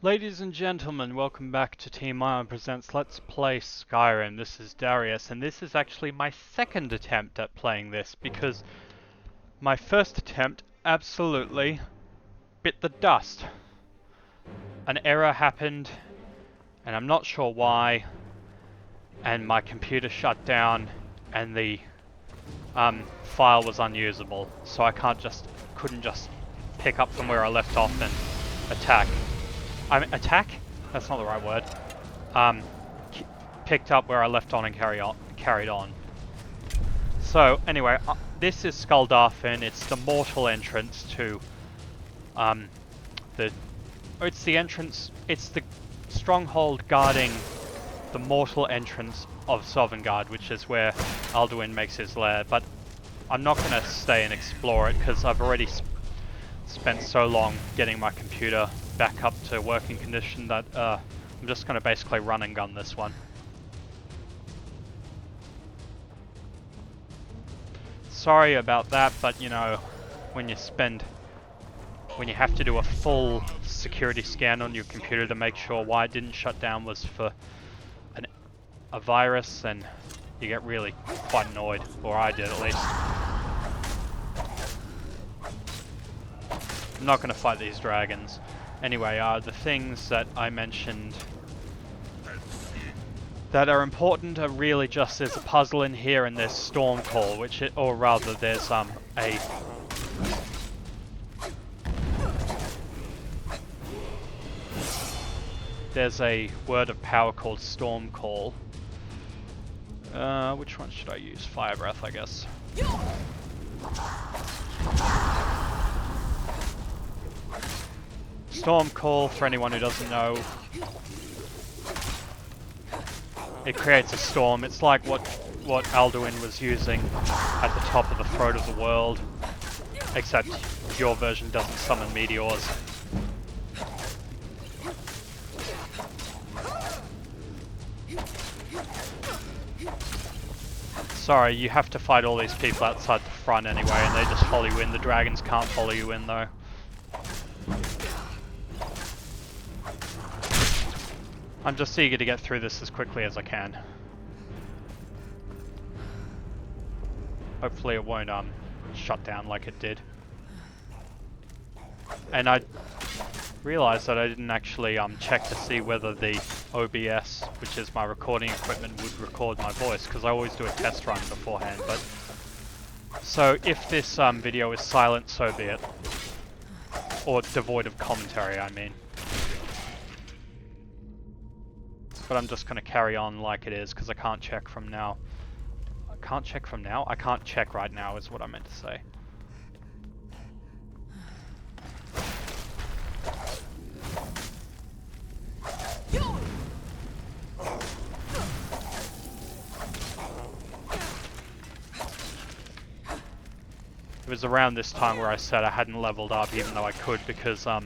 Ladies and gentlemen, welcome back to Team Ion Presents Let's Play Skyrim. This is Darius, and this is actually my second attempt at playing this, because my first attempt absolutely bit the dust. An error happened, and I'm not sure why, and my computer shut down, and the file was unusable, so I couldn't just pick up from where I left off and attack. Attack? That's not the right word. Picked up where I left on and carried on. So, anyway, this is Skuldafn. It's the mortal entrance to, it's the stronghold guarding the mortal entrance of Sovngarde, which is where Alduin makes his lair, but I'm not going to stay and explore it, because I've already spent so long getting my computer back up to working condition that I'm just going to basically run and gun this one. Sorry about that, but you know, when you have to do a full security scan on your computer to make sure why it didn't shut down was for a virus, and you get really quite annoyed, or I did at least. I'm not going to fight these dragons. Anyway, the things that I mentioned that are important are really just there's a puzzle in here and there's Storm Call, or rather there's a word of power called Storm Call. Which one should I use? Fire Breath, I guess. Storm Call, for anyone who doesn't know, it creates a storm. It's like what Alduin was using at the top of the throat of the world, except your version doesn't summon meteors. Sorry, you have to fight all these people outside the front anyway, and they just follow you in. The dragons can't follow you in though. I'm just eager to get through this as quickly as I can. Hopefully it won't shut down like it did. And I realized that I didn't actually check to see whether the OBS, which is my recording equipment, would record my voice, because I always do a test run beforehand. But so if this video is silent, so be it. Or devoid of commentary, I mean. But I'm just going to carry on like it is, because I can't check from now. I can't check from now? I can't check right now is what I meant to say. It was around this time where I said I hadn't leveled up, even though I could, because I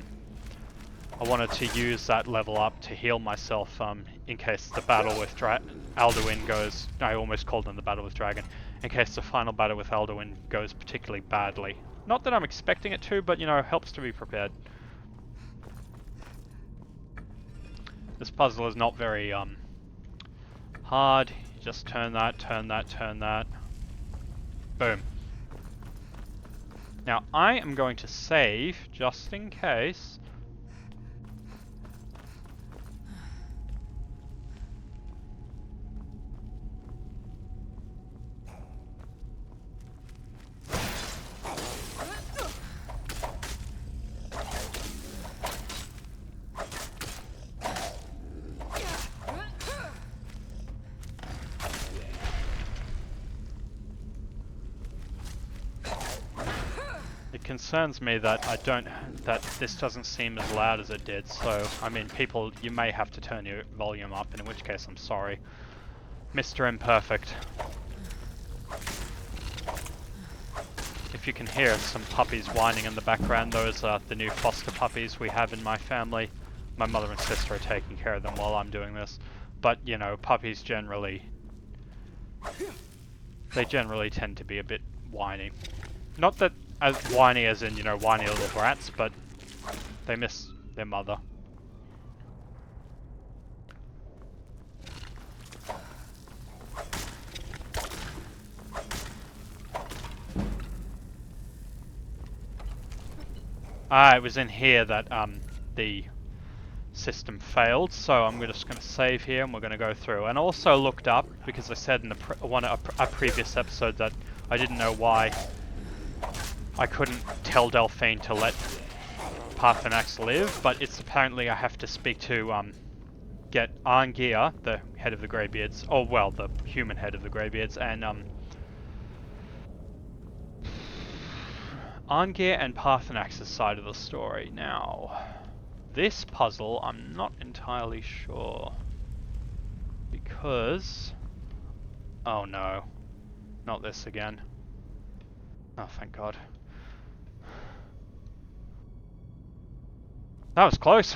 wanted to use that level up to heal myself in case the battle with Alduin goes... I almost called him the battle with Dragon. In case the final battle with Alduin goes particularly badly. Not that I'm expecting it to, but you know, it helps to be prepared. This puzzle is not very hard. You just turn that, turn that, turn that. Boom. Now I am going to save just in case. It concerns me that that this doesn't seem as loud as it did, so, I mean, people, you may have to turn your volume up, in which case I'm sorry. Mr. Imperfect. If you can hear some puppies whining in the background, those are the new foster puppies we have in my family. My mother and sister are taking care of them while I'm doing this. But, you know, puppies generally... they generally tend to be a bit whiny. Not that as whiny as in, you know, whiny little brats, but they miss their mother. Ah, it was in here that the system failed, so I'm just going to save here and we're going to go through. And also looked up, because I said in a previous episode that I didn't know why I couldn't tell Delphine to let Parthenax live, but it's apparently I have to speak to get Arngeir, the head of the Greybeards, or well, the human head of the Greybeards, and Arngeir and Parthenax's side of the story. Now, this puzzle, I'm not entirely sure, because... oh no, not this again. Oh, thank God. That was close.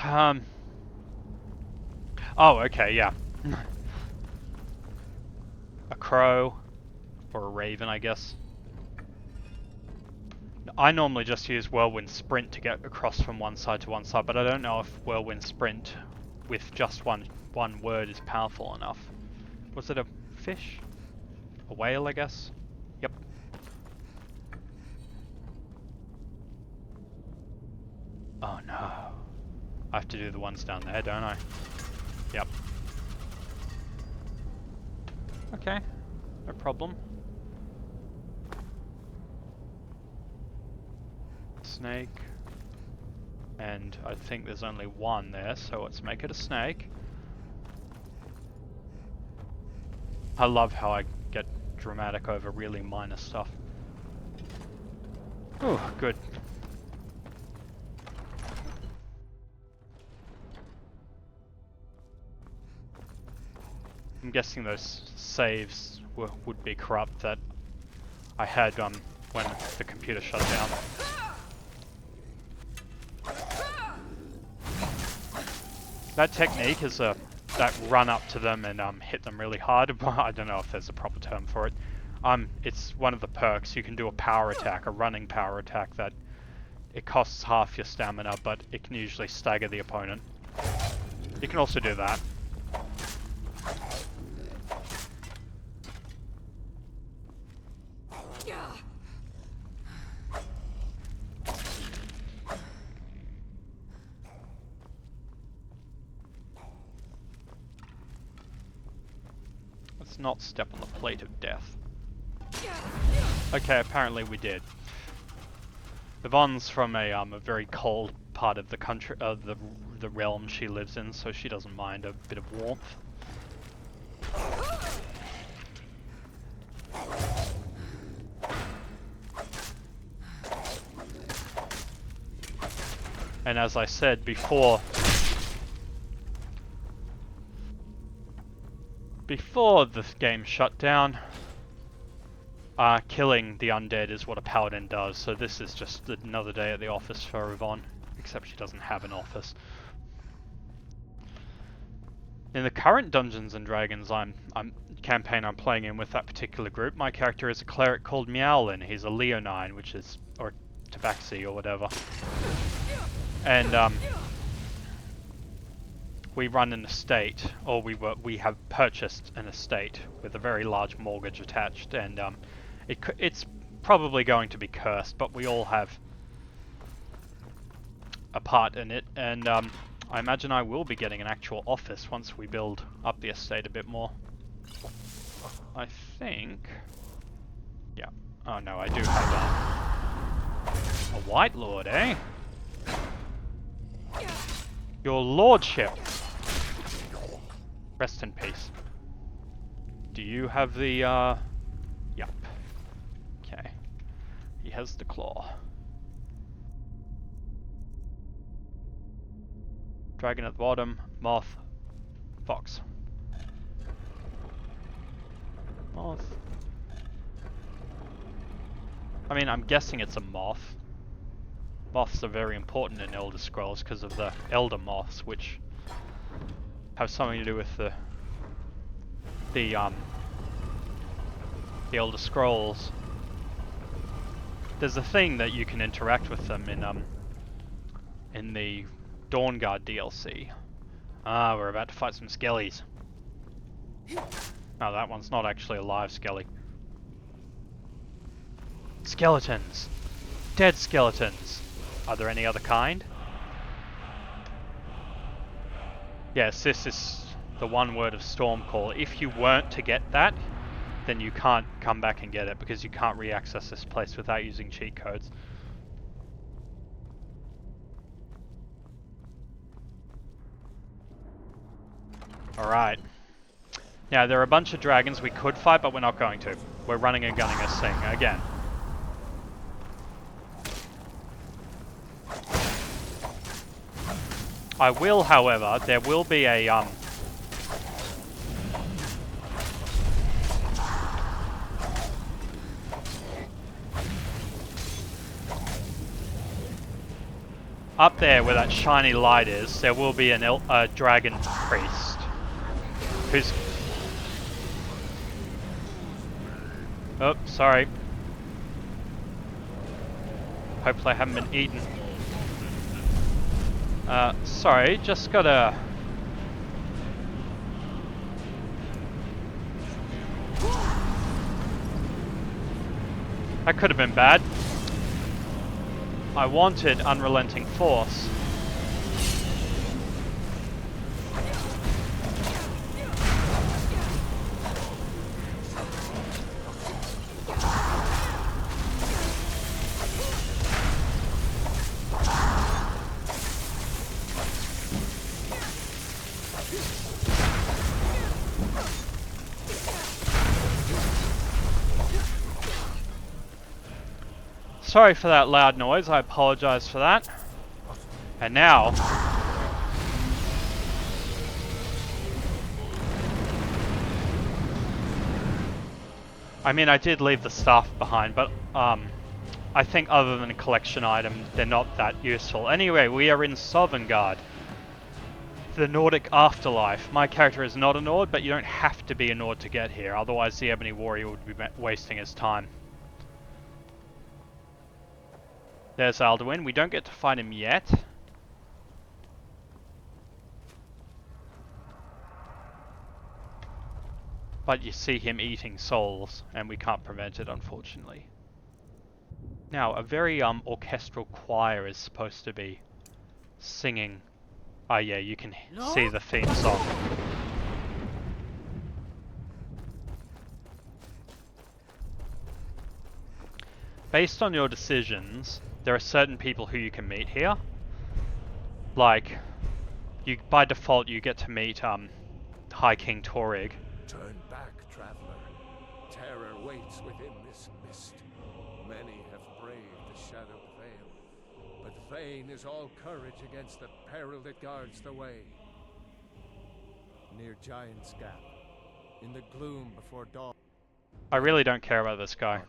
Oh, okay, yeah. A crow, or a raven, I guess. I normally just use Whirlwind Sprint to get across from one side to one side, but I don't know if Whirlwind Sprint with just one word is powerful enough. Was it a fish? A whale, I guess? Yep. Oh no. I have to do the ones down there, don't I? Yep. Okay, no problem. Snake. And I think there's only one there, so let's make it a snake. I love how I get dramatic over really minor stuff. Oh, good. I'm guessing those saves would be corrupt that I had when the computer shut down. That technique is that run up to them and hit them really hard. I don't know if there's a proper term for it. It's one of the perks. You can do a power attack, a running power attack that it costs half your stamina, but it can usually stagger the opponent. You can also do that. Not step on the plate of death. Okay, apparently we did. Yvonne's from a very cold part of the country, the realm she lives in, so she doesn't mind a bit of warmth. And as I said before the game shut down, killing the undead is what a paladin does, so this is just another day at the office for Yvonne, except she doesn't have an office. In the current Dungeons and Dragons campaign I'm playing in with that particular group, my character is a cleric called Meowlin. He's a Leonine, which is, or Tabaxi or whatever. And we run an estate, or we have purchased an estate with a very large mortgage attached, and it's probably going to be cursed, but we all have a part in it, and I imagine I will be getting an actual office once we build up the estate a bit more. I think... yeah. Oh no, I do have a White Lord, eh? Your lordship! Rest in peace. Do you have the, Yep. Okay. He has the claw. Dragon at the bottom, moth, fox. Moth. I mean, I'm guessing it's a moth. Moths are very important in Elder Scrolls because of the elder moths, which have something to do with the Elder Scrolls. There's a thing that you can interact with them in the Sovngarde DLC. Ah, we're about to fight some skellies. Oh, that one's not actually a live skelly. Skeletons! Dead skeletons! Are there any other kind? Yes, this is the one word of Stormcall. If you weren't to get that, then you can't come back and get it because you can't re-access this place without using cheat codes. Alright. Now, there are a bunch of dragons we could fight, but we're not going to. We're running and gunning this thing again. I will, however, there will be a, up there where that shiny light is, there will be a dragon priest. Who's... Oh, sorry. Hopefully I haven't been eaten. Sorry, just gotta... That could have been bad. I wanted unrelenting force. Sorry for that loud noise, I apologize for that. And now... I mean, I did leave the staff behind, but I think other than a collection item, they're not that useful. Anyway, we are in Sovngarde, the Nordic afterlife. My character is not a Nord, but you don't have to be a Nord to get here, otherwise the Ebony Warrior would be wasting his time. There's Alduin. We don't get to fight him yet. But you see him eating souls, and we can't prevent it, unfortunately. Now, a very orchestral choir is supposed to be singing. Oh yeah, you can see the theme song. Based on your decisions, there are certain people who you can meet here. Like, you by default you get to meet High King Torrig. Turn back, traveler. Terror waits within this mist. Many have braved the shadowed veil, but vain is all courage against the peril that guards the way. Near Giant's Gap, in the gloom before dawn. I really don't care about this guy.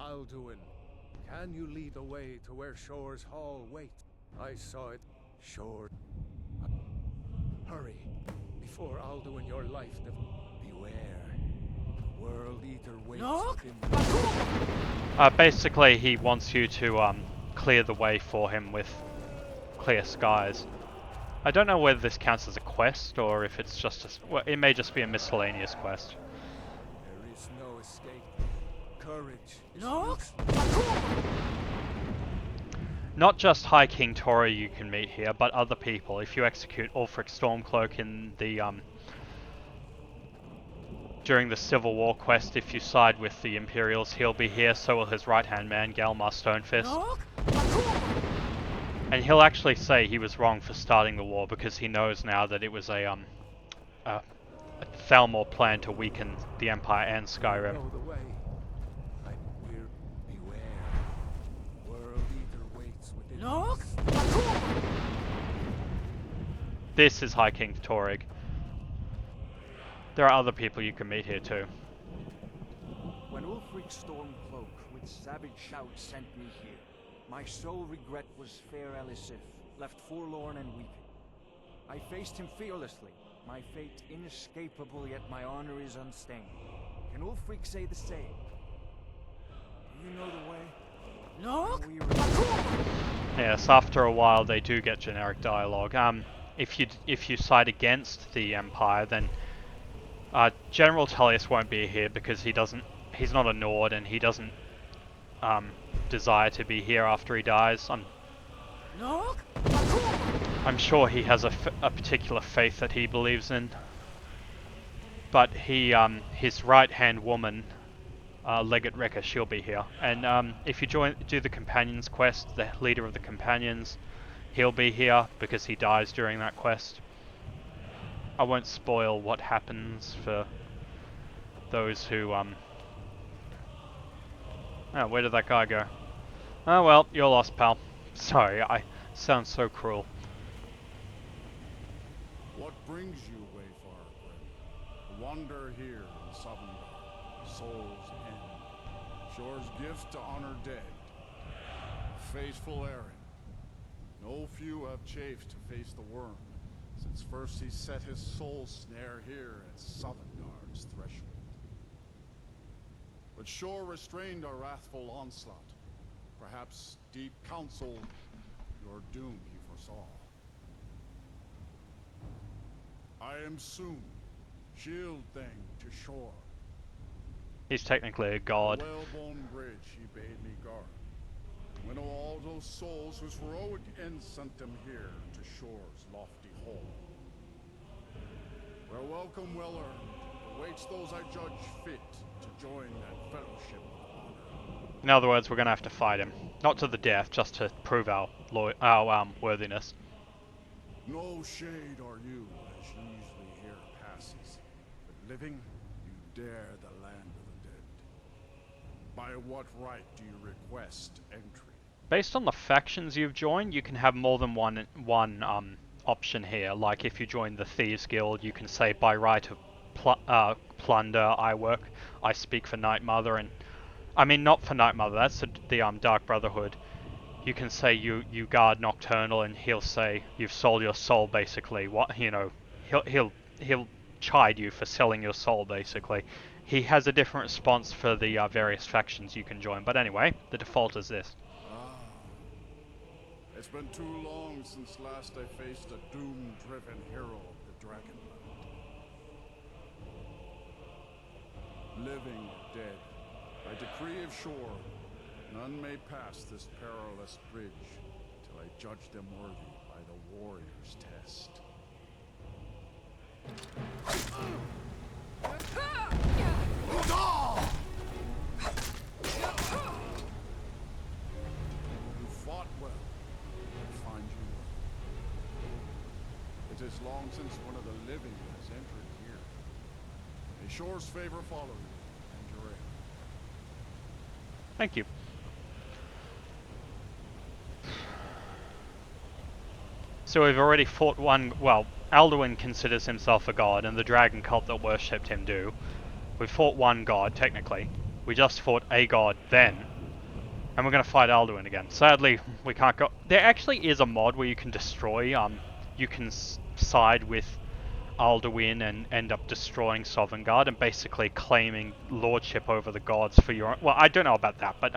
Alduin, can you lead the way to where Shore's Hall waits? I saw it. Shore. Hurry, before Alduin your life. Beware. The World Eater waits within. Basically, he wants you to clear the way for him with clear skies. I don't know whether this counts as a quest or if it's just a, well, it may just be a miscellaneous quest. There is no escape. Courage. Not just High King Tori you can meet here, but other people. If you execute Ulfric Stormcloak in the during the Civil War quest, if you side with the Imperials, he'll be here. So will his right-hand man, Galmar Stonefist. And he'll actually say he was wrong for starting the war because he knows now that it was a Thalmor plan to weaken the Empire and Skyrim. This is High King Torrig. There are other people you can meet here too. When Ulfric Stormcloak with savage shouts sent me here, my sole regret was fair Elisif, left forlorn and weeping. I faced him fearlessly, my fate inescapable, yet my honor is unstained. Can Ulfric say the same? Do you know the way? No. Yes, after a while they do get generic dialogue. If you side against the Empire, then General Tullius won't be here because he's not a Nord and he doesn't desire to be here after he dies. No? I'm sure he has a particular faith that he believes in. But his right-hand woman, Legate Rekka, she'll be here. And if you do the Companions quest, the leader of the Companions, he'll be here because he dies during that quest. I won't spoil what happens for those who, Oh, where did that guy go? Oh well, you're lost, pal. Sorry, I sound so cruel. What brings you, Wayfarer Grim? To wander here in Sovngarde, Soul's End. Shore's gift to honor dead. A faithful errand. No few have chafed to face the worm, since first he set his soul snare here at Sovngarde's threshold. But Shore restrained our wrathful onslaught. Perhaps deep counsel, your doom he foresaw. I am soon, shield thing to Shore. He's technically a god. The well-born bridge he bade me guard. Winnow all those souls whose heroic end sent them here to Shore's lofty hall. Where welcome well earned awaits those I judge fit to join that fellowship of honor. In other words, we're gonna have to fight him. Not to the death, just to prove our worthiness. No shade are you, as usually here passes. But living, you dare the land of the dead. By what right do you request entry? Based on the factions you've joined, you can have more than one option here. Like if you join the Thieves Guild, you can say by right of plunder, I speak for Night Mother, and I mean not for Night Mother. That's the Dark Brotherhood. You can say you guard Nocturnal, and he'll say you've sold your soul. Basically, he'll chide you for selling your soul. Basically, he has a different response for the various factions you can join. But anyway, the default is this. It's been too long since last I faced a doom-driven hero of the Dragonland. Living or dead, by decree of Shore, none may pass this perilous bridge till I judge them worthy by the warrior's test. You fought well. I find you well. It is long since one of the living has entered here. May Shore's favor follow you, and your aid. Thank you. So we've already fought one. Well, Alduin considers himself a god, and the dragon cult that worshipped him do. We fought one god, technically. We just fought a god then. And we're going to fight Alduin again. Sadly, we can't go... There actually is a mod where you can destroy, you can side with Alduin and end up destroying Sovngarde and basically claiming lordship over the gods for your own... Well, I don't know about that, but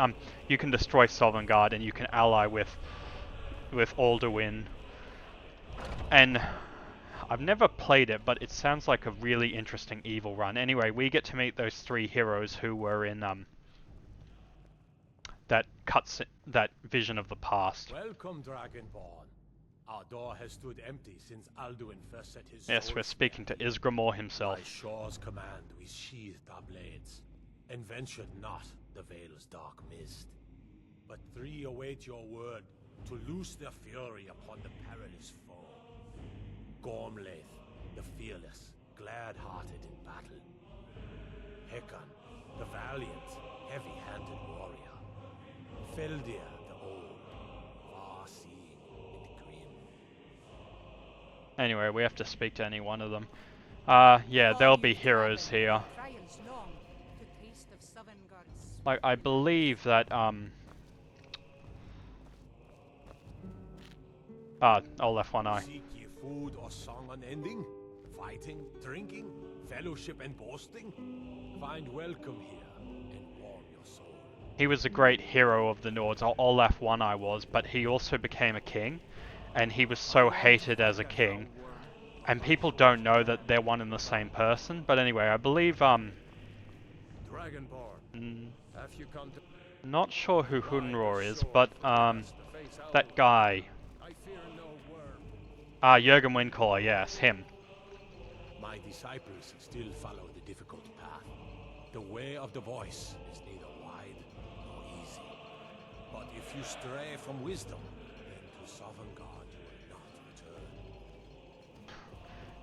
you can destroy Sovngarde and you can ally with Alduin. And I've never played it, but it sounds like a really interesting evil run. Anyway, we get to meet those three heroes who were in that vision of the past. Welcome, Dragonborn. Our door has stood empty since Alduin first set his Yes, we're speaking to Isgramor himself. By Shore's command, we sheathed our blades, and ventured not the Vale's dark mist. But three await your word to loose their fury upon the perilous foe. Gormlaith, the fearless, glad-hearted in battle. Hecon, the valiant, heavy-handed warrior. Feldir, the old, far-seeing and grim. Anyway, we have to speak to any one of them. Yeah, there'll be heroes here. Like, I believe that, I'll left one eye. Seek ye food or song unending? Fighting, drinking, fellowship and boasting? Find welcome here and warm your soul. He was a great hero of the Nords, Olaf One Eye was, but he also became a king, and he was so hated as a king. And people don't know that they're one and the same person, but anyway, I believe, Dragonborn, have you come to... Not sure who Hunror is, but that guy. I fear no worm. Jurgen Windcaller, yes, him. My disciples still follow the difficult path. The way of the voice is neither wide nor easy. But if you stray from wisdom, then to Sovngarde you will not return.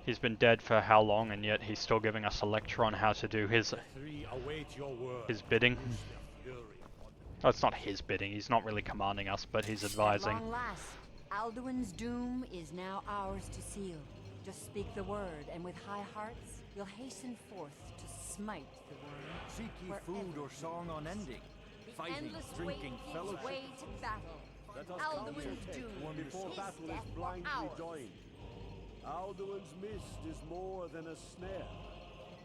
He's been dead for how long, and yet he's still giving us a lecture on how to do his Three await your word. his bidding. Loose their fury upon the Oh, it's not his bidding. He's not really commanding us, but he's advising. At long last, Alduin's doom is now ours to seal. Just speak the word, and with high hearts, you'll hasten forth to smite the worm. Seek ye food or song unending, fighting, Endless drinking, wait fellowship. gives way to battle. Let us Alduin's concentrate doom before is battle death is or blindly ours. joined. Alduin's mist is more than a snare.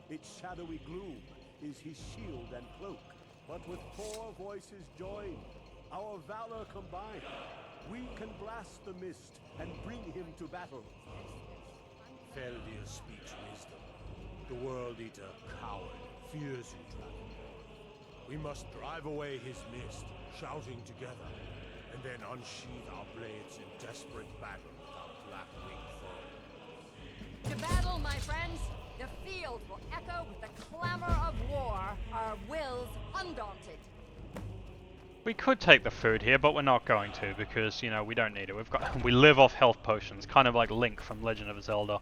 Its shadowy gloom is his shield and cloak. But with 4 voices joined, our valor combined, we can blast the mist and bring him to battle. Feldir speaks wisdom. The World Eater, coward, fears you, Dragon. We must drive away his mist, shouting together, and then unsheathe our blades in desperate battle with our black-winged foe. To battle, my friends! The field will echo with the clamor of war, our wills undaunted. We could take the food here, but we're not going to because, you know, we don't need it. We live off health potions, kind of like Link from Legend of Zelda.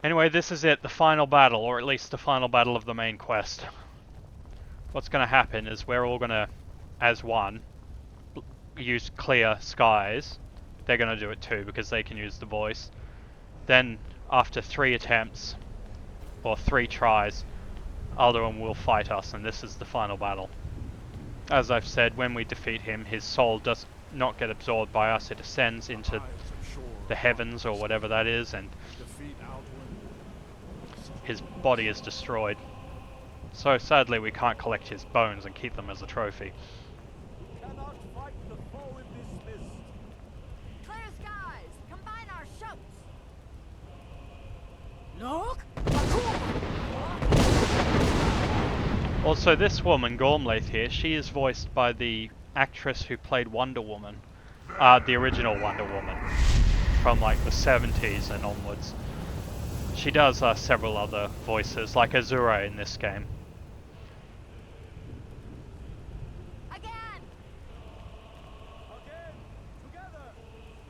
Anyway, this is it, the final battle, or at least the final battle of the main quest. What's going to happen is we're all going to, as one, use clear skies. They're going to do it too because they can use the voice. Then, after 3 attempts, or 3 tries, Alduin will fight us, and this is the final battle. As I've said, when we defeat him, his soul does not get absorbed by us. It ascends into the heavens, or whatever that is, and Defeat Alduin. his body is destroyed. So sadly, we can't collect his bones and keep them as a trophy. Cannot fight the foe in this mist. Clear skies! Combine our shouts! Look! Also, this woman, Gormlaith here, she is voiced by the actress who played Wonder Woman. The original Wonder Woman. From like the 70s and onwards. She does several other voices, like Azura in this game. Again! Again, together.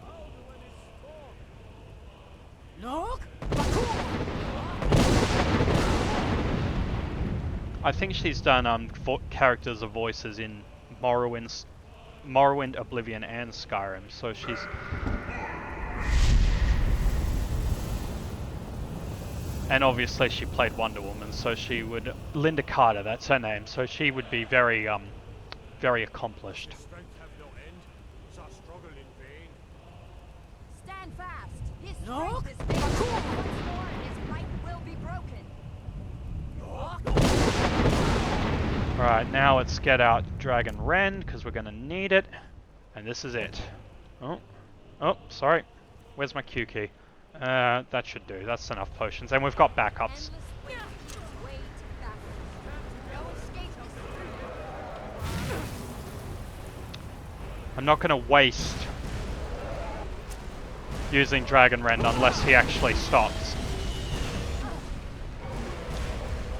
Alduin is strong. Look! I think she's done characters of voices in Morrowind, Oblivion, and Skyrim, so she's... And obviously she played Wonder Woman, so she would... Linda Carter, that's her name, so she would be very, very accomplished. His strength have no end. Is our struggle in vain? Stand fast! His Look! strength is failing. Once more, his might will be broken. Alright, now let's get out Dragon Rend, because we're going to need it. And this is it. Oh, sorry. Where's my Q key? That should do. That's enough potions. And we've got backups. Endless wait gives way to battle. No escape is I'm not going to waste using Dragon Rend unless he actually stops.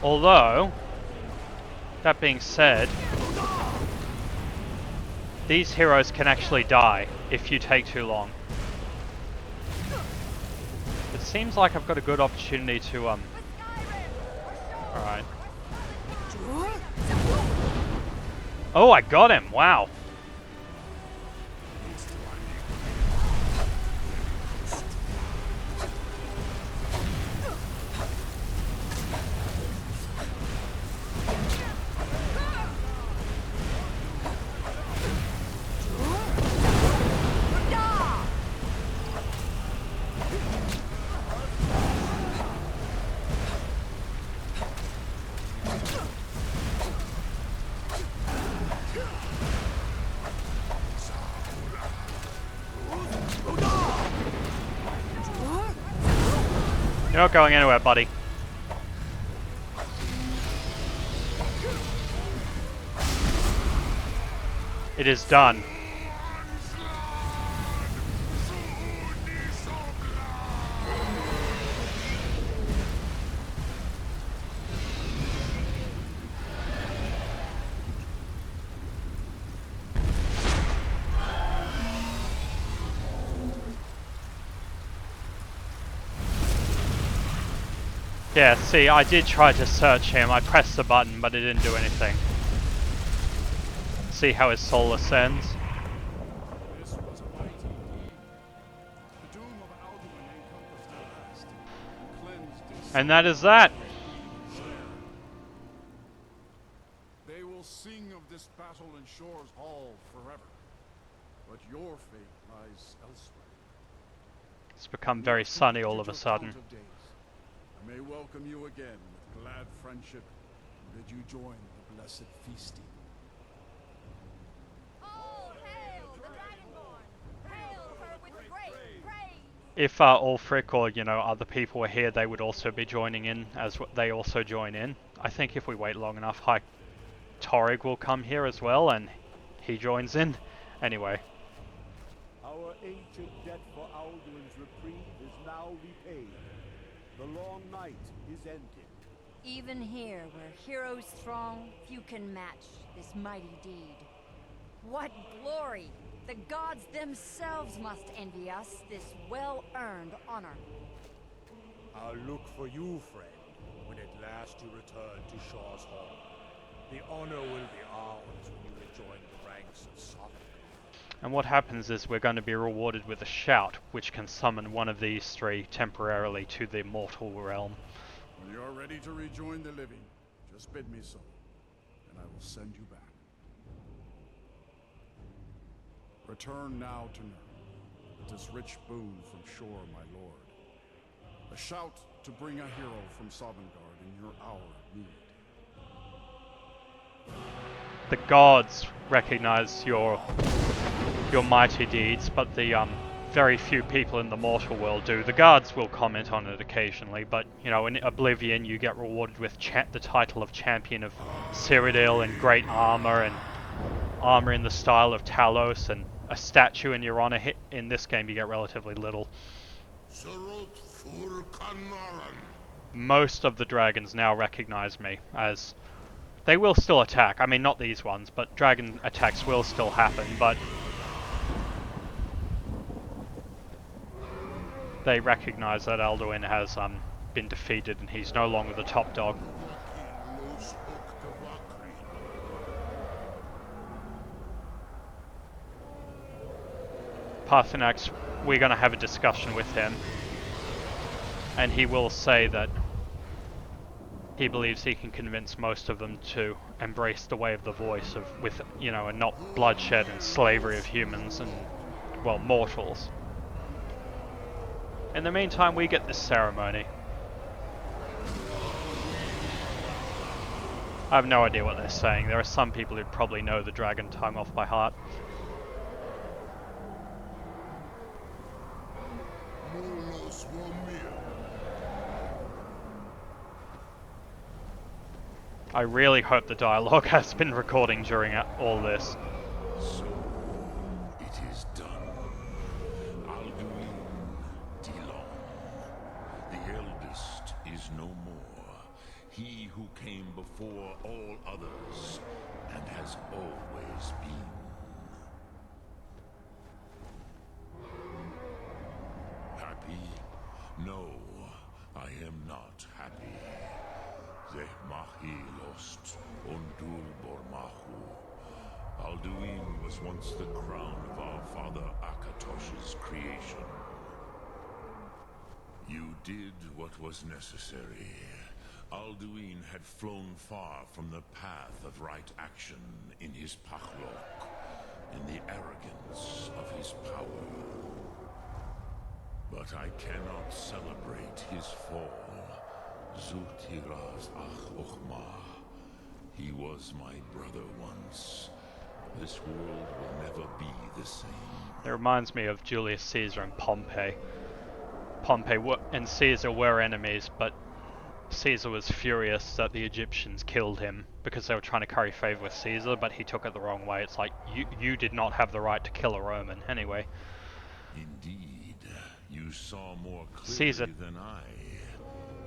Although, that being said, these heroes can actually die if you take too long. It seems like I've got a good opportunity to, Alright. Oh, I got him! Wow. You're not going anywhere, buddy. It is done. Yeah, see, I did try to search him. I pressed the button, but it didn't do anything. See how his soul ascends? This was a mighty deed. The doom of Alduin encompassed at last, and cleansed his And that is that. snare. They will sing of this battle in Shore's Hall forever. But your fate lies elsewhere. It's become very sunny all of a sudden. I may welcome you again with glad friendship and bid you join the blessed feasting. All hail the Dragonborn! Hail her with great praise! If Ulfric or, you know, other people were here, they would also be joining in, as they also join in. I think if we wait long enough, High Torrig will come here as well, and he joins in. Anyway. Our ancient debt for Alduin's reprieve is now repaid. The long night is ended. Even here, where heroes throng, few can match this mighty deed. What glory! The gods themselves must envy us this well-earned honor. I'll look for you, friend, when at last you return to Shore's Hall. The honor will be ours when you rejoin the ranks of Sovngarde. And what happens is we're going to be rewarded with a shout, which can summon one of these three temporarily to the mortal realm. When you are ready to rejoin the living, just bid me so, and I will send you back. Return now to Nurn, with this rich boon from Shore, my lord. A shout to bring a hero from Sovngarde in your hour of need. The gods recognize your mighty deeds, but the very few people in the mortal world do. The guards will comment on it occasionally, but you know, in Oblivion you get rewarded with the title of Champion of Cyrodiil and great armor, and armor in the style of Talos, and a statue in your honor. In this game you get relatively little. Most of the dragons now recognize me, as they will still attack. I mean, not these ones, but dragon attacks will still happen, but they recognize that Alduin has been defeated and he's no longer the top dog. Parthenax, we're going to have a discussion with him, and he will say that he believes he can convince most of them to embrace the way of the voice with, you know, and not bloodshed and slavery of humans and, well, mortals. In the meantime, we get this ceremony. I have no idea what they're saying. There are some people who probably know the dragon tongue off by heart. I really hope the dialogue has been recording during all this. So, it is done. Alduin Dilon, the eldest, is no more. He who came before all others, and has always been. Happy? No, I am not happy. Zeh mahi lost, Ondur bormahu. Alduin was once the crown of our father Akatosh's creation. You did what was necessary. Alduin had flown far from the path of right action in his pachlok, in the arrogance of his power. But I cannot celebrate his fall. Zutiraz ach ochma. He was my brother once. This world will never be the same. It reminds me of Julius Caesar and Pompey. Pompey and Caesar were enemies, but Caesar was furious that the Egyptians killed him because they were trying to curry favor with Caesar, but he took it the wrong way. It's like, you did not have the right to kill a Roman. Anyway. Indeed, you saw more clearly Caesar than I.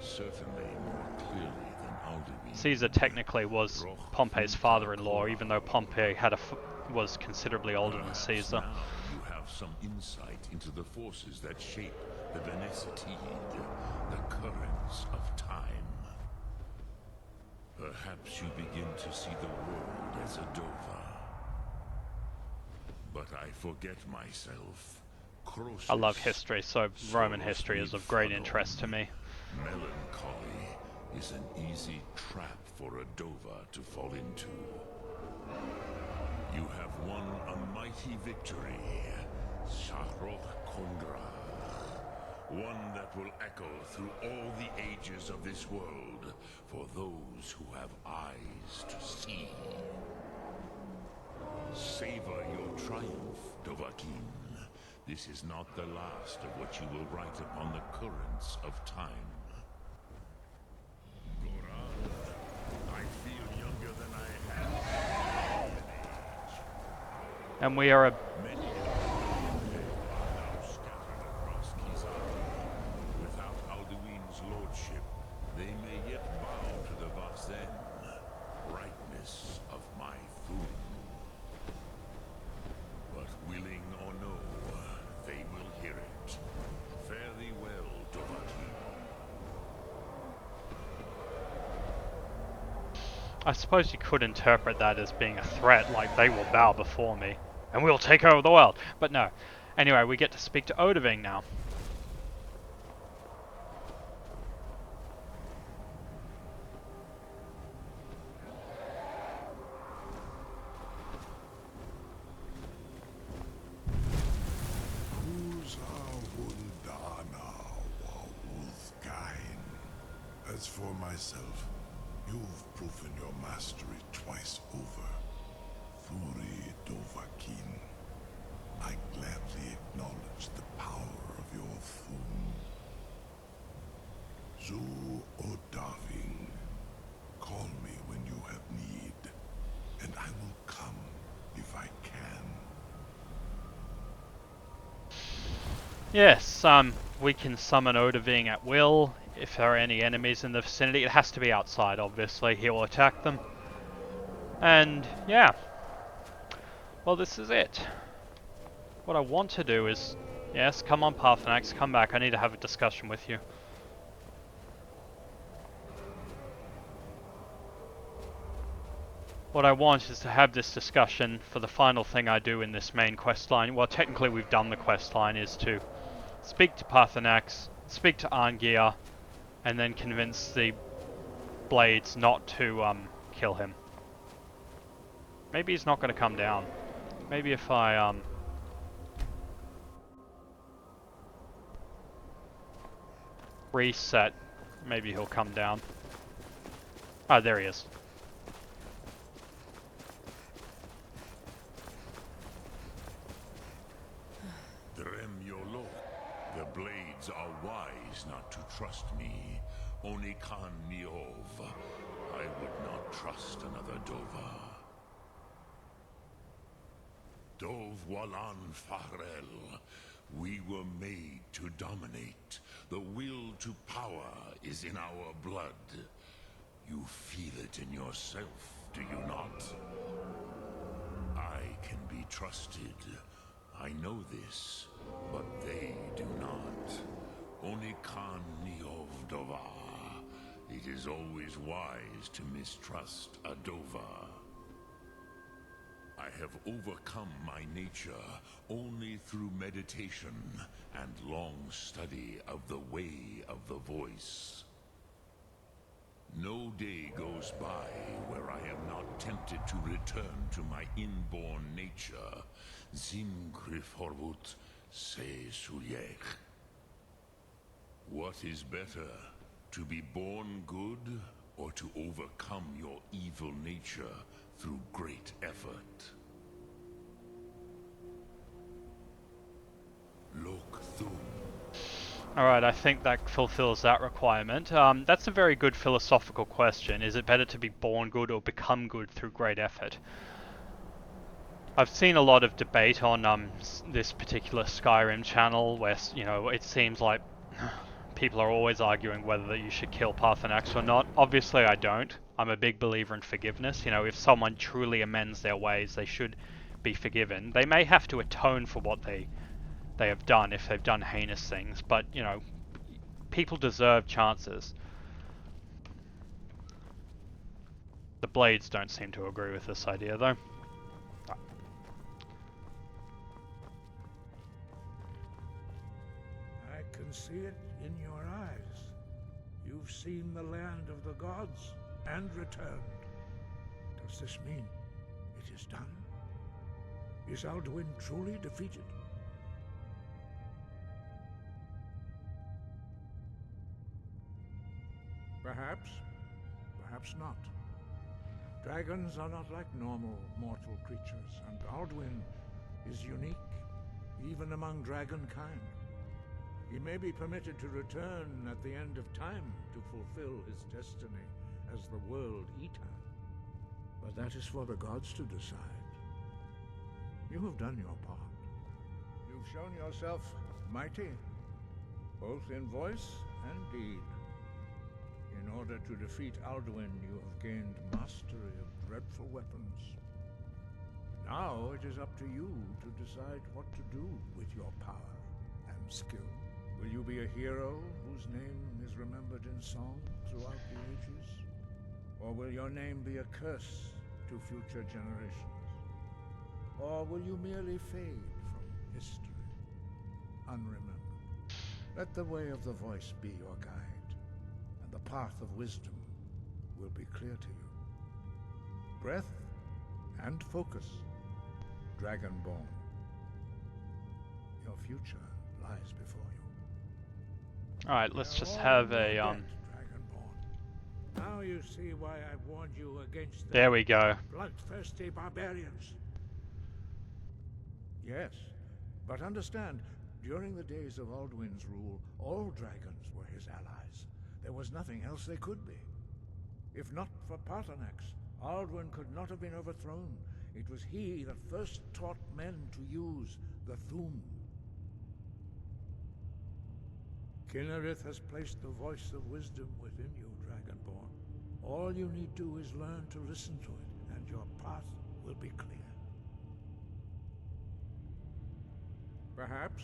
Certainly more clearly than Alduin. Caesar technically was Pompey's father-in-law, even though Pompey was considerably older than Perhaps Caesar. now you have some insight into the forces that shape the Venecitide, the currents of time. Perhaps you begin to see the world as a Dova. But I forget myself. I love history, so Roman history is of great interest to me. Melancholy is an easy trap for a Dova to fall into. You have won a mighty victory, Shahrokh Kondra. One that will echo through all the ages of this world for those who have eyes to see. Savor your triumph, Dovahkiin. This is not the last of what you will write upon the currents of time. Goran, I feel younger than I have. And we are a... Many of them are now scattered across Kizar. Without Alduin's lordship, they may yet bow to the Vazen, brightness of my food. But willing or no, they will hear it. Fare thee well, Dovahkiin. I suppose you could interpret that as being a threat, like they will bow before me, and we'll take over the world. But no. Anyway, we get to speak to Odahviing now. As for myself, you've proven your mastery twice over. Thuri Dovahkiin, I gladly acknowledge the power of your Thum. Zu Odahviing, call me when you have need, and I will come if I can. Yes, we can summon Odahviing at will. If there are any enemies in the vicinity, it has to be outside, obviously. He will attack them. And, yeah. Well, this is it. What I want to do is... Yes, come on, Paarthurnax, come back. I need to have a discussion with you. What I want is to have this discussion for the final thing I do in this main quest line. Well, technically we've done the quest line, is to speak to Paarthurnax, speak to Arngeir, and then convince the Blades not to kill him. Maybe he's not going to come down. Maybe if I reset, maybe he'll come down. Ah, there he is. Drem Yolo, the Blades are wise not to trust me. Only Khan Niov. I would not trust another Dova. Dov Walan Farel. We were made to dominate. The will to power is in our blood. You feel it in yourself, do you not? I can be trusted. I know this, but they do not. Only Khan Niov Dova. It is always wise to mistrust a Dova. I have overcome my nature only through meditation and long study of the way of the voice. No day goes by where I am not tempted to return to my inborn nature. Zimgrifhorvut se Sulyech. What is better, to be born good or to overcome your evil nature through great effort? Lok Thum. Alright, I think that fulfills that requirement. That's a very good philosophical question. Is it better to be born good or become good through great effort? I've seen a lot of debate on this particular Skyrim channel where, you know, it seems like people are always arguing whether you should kill Paarthurnax or not. Obviously I don't. I'm a big believer in forgiveness. You know, if someone truly amends their ways, they should be forgiven. They may have to atone for what they have done if they've done heinous things, but, you know, people deserve chances. The Blades don't seem to agree with this idea, though. I can see it in your eyes. You've seen the land of the gods and returned. Does this mean it is done? Is Alduin truly defeated? Perhaps, perhaps not. Dragons are not like normal mortal creatures, and Alduin is unique, even among dragonkind. He may be permitted to return at the end of time to fulfill his destiny as the World Eater. But that is for the gods to decide. You have done your part. You've shown yourself mighty, both in voice and deed. In order to defeat Alduin, you have gained mastery of dreadful weapons. Now it is up to you to decide what to do with your power and skill. Will you be a hero whose name is remembered in song throughout the ages? Or will your name be a curse to future generations? Or will you merely fade from history, unremembered? Let the way of the voice be your guide, and the path of wisdom will be clear to you. Breath and focus, Dragonborn. Your future lies before you. Alright, let's just have a Dragonborn. Now you see why I warned you against the There we go. bloodthirsty barbarians. Yes, but understand, during the days of Alduin's rule, all dragons were his allies. There was nothing else they could be. If not for Paarthurnax, Alduin could not have been overthrown. It was he that first taught men to use the Thu'um. Kynareth has placed the voice of wisdom within you, Dragonborn. All you need do is learn to listen to it, and your path will be clear. Perhaps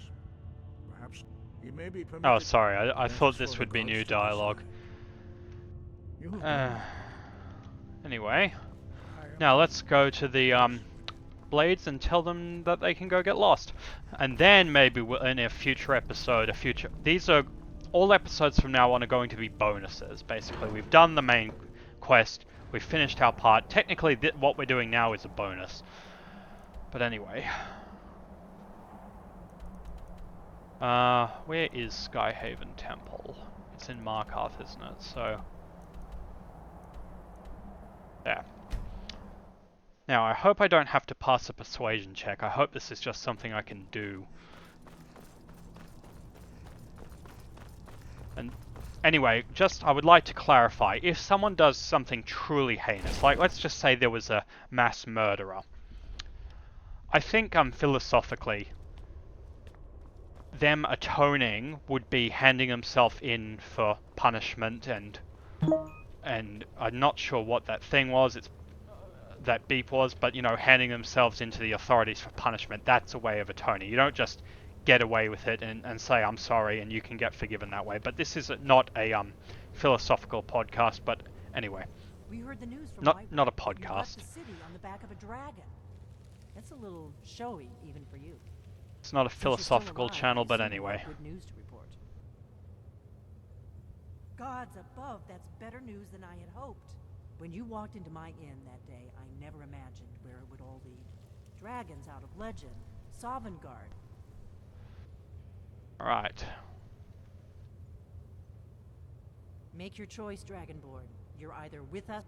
he may be permitted. Oh, sorry, I thought this would be new dialogue. Anyway, now let's go to the Blades and tell them that they can go get lost. And then maybe in a future episode, these are, all episodes from now on are going to be bonuses, basically. We've done the main quest, we've finished our part. Technically, what we're doing now is a bonus. But anyway. Where is Skyhaven Temple? It's in Markarth, isn't it? So, yeah. Now, I hope I don't have to pass a persuasion check. I hope this is just something I can do. And anyway, I would like to clarify, if someone does something truly heinous, like let's just say there was a mass murderer, I think philosophically, them atoning would be handing himself in for punishment, and I'm not sure what that thing was, that beep was, but you know, handing themselves into the authorities for punishment, that's a way of atoning. You don't just get away with it and say I'm sorry and you can get forgiven that way. But this is not a philosophical podcast, but anyway. We heard the news from not a You left podcast. the city on the back of a dragon. That's a little showy even for you. It's not a Since you're still philosophical alive, channel, I but assume you have anyway. Good news to report. Gods above, that's better news than I had hoped. When you walked into my inn that day, I never imagined where it would all lead. Dragons out of legend, Sovngarde. Alright. Make your choice, Dragonborn. You're either with us.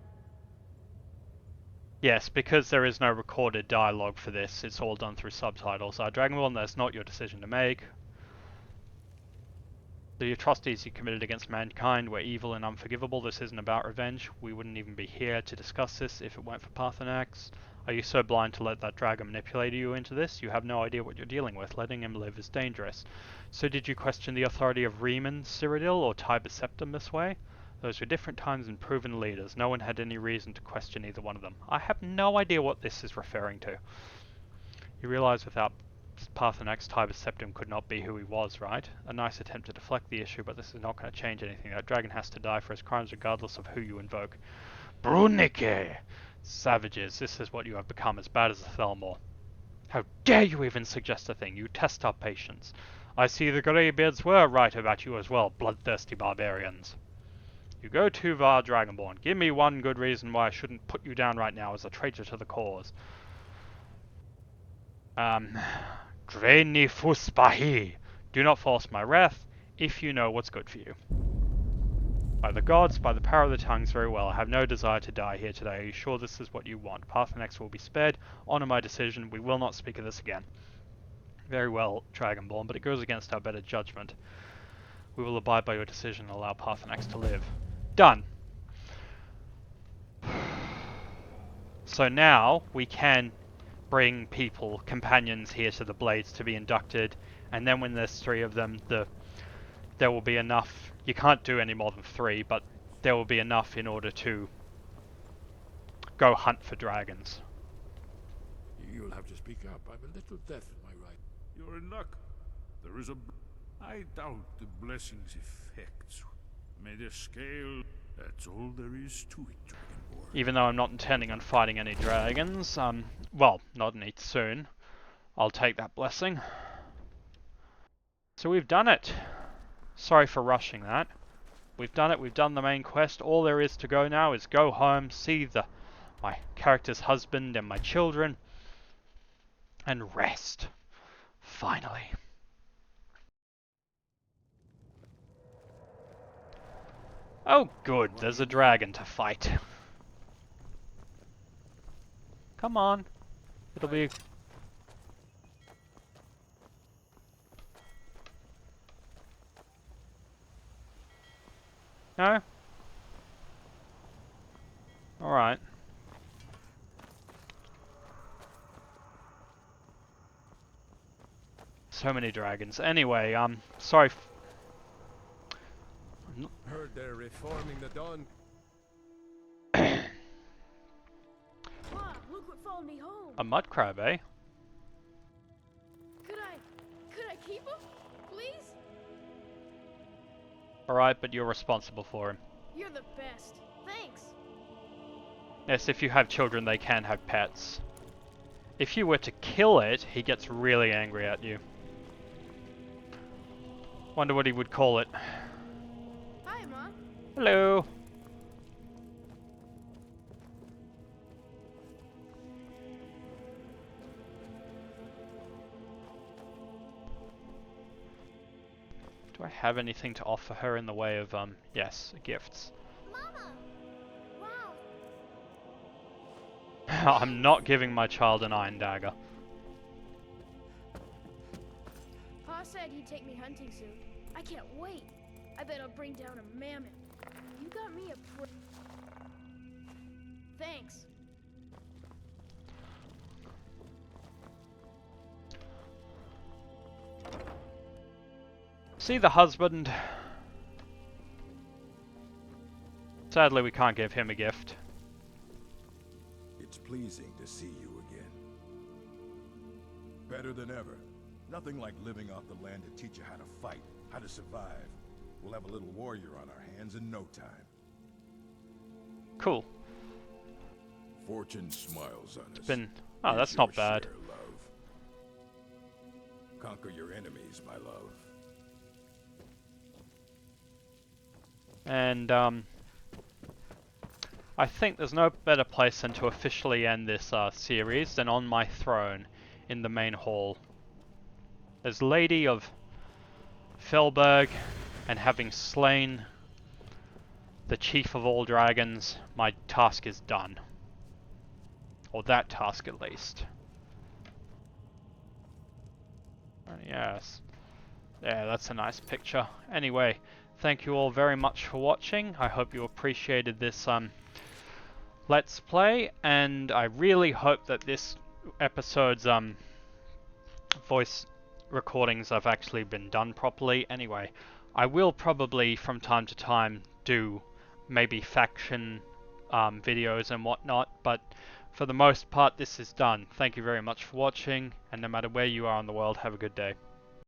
Yes, because there is no recorded dialogue for this, it's all done through subtitles. Dragonborn, that's not your decision to make. The atrocities you committed against mankind were evil and unforgivable. This isn't about revenge. We wouldn't even be here to discuss this if it weren't for Paarthurnax. Are you so blind to let that dragon manipulate you into this? You have no idea what you're dealing with. Letting him live is dangerous. So did you question the authority of Riemann, Cyrodiil, or Tiber Septim this way? Those were different times and proven leaders. No one had any reason to question either one of them. I have no idea what this is referring to. You realize without Paarthurnax, Tiber Septim could not be who he was, right? A nice attempt to deflect the issue, but this is not going to change anything. That dragon has to die for his crimes regardless of who you invoke. Brunike! Savages, this is what you have become, as bad as the Thelmor. How dare you even suggest a thing? You test our patience. I see the Greybeards were right about you as well, bloodthirsty barbarians. You go too far, Dragonborn. Give me one good reason why I shouldn't put you down right now as a traitor to the cause. Dreni Fusbahi. Do not force my wrath, if you know what's good for you. By the gods, by the power of the tongues, very well. I have no desire to die here today. Are you sure this is what you want? Paarthurnax will be spared. Honor my decision. We will not speak of this again. Very well, Dragonborn, but it goes against our better judgment. We will abide by your decision and allow Paarthurnax to live. Done. So now we can bring people, companions here to the Blades to be inducted, and then when there's 3 of them, there will be enough. You can't do any more than 3, but there will be enough in order to go hunt for dragons. You'll have to speak up. I'm a little deaf in my right. You're in luck. There is a... I doubt the blessing's effects. May the scale... That's all there is to it, Dragonborn. Even though I'm not intending on fighting any dragons, well, not any soon, I'll take that blessing. So we've done it. Sorry for rushing that. We've done it, we've done the main quest. All there is to go now is go home, see my character's husband and my children, and rest. Finally. Oh good, there's a dragon to fight. Come on. It'll be... No? Alright. So many dragons. Anyway, sorry. Heard they're reforming the Dawn. Ma, look what followed me home. A mud crab, eh? Could I keep him? Please? Alright, but you're responsible for him. You're the best. Thanks. Yes, if you have children, they can have pets. If you were to kill it, he gets really angry at you. Wonder what he would call it. Hi, Ma. Hello. Do I have anything to offer her in the way of, yes, gifts? Mama! Wow. I'm not giving my child an iron dagger. Pa said he'd take me hunting soon. I can't wait. I bet I'll bring down a mammoth. You got me a Thanks. See the husband. Sadly, we can't give him a gift. It's pleasing to see you again. Better than ever. Nothing like living off the land to teach you how to fight, how to survive. We'll have a little warrior on our hands in no time. Cool. Fortune smiles on us. Oh, that's not bad. Share, love. Conquer your enemies, my love. And, I think there's no better place than to officially end this series than on my throne in the main hall. As Lady of Felberg, and having slain the chief of all dragons, my task is done. Or that task at least. Yes. Yeah, that's a nice picture. Anyway, thank you all very much for watching. I hope you appreciated this Let's Play, and I really hope that this episode's voice recordings have actually been done properly. Anyway, I will probably from time to time do maybe faction videos and whatnot, but for the most part this is done. Thank you very much for watching, and no matter where you are in the world, have a good day.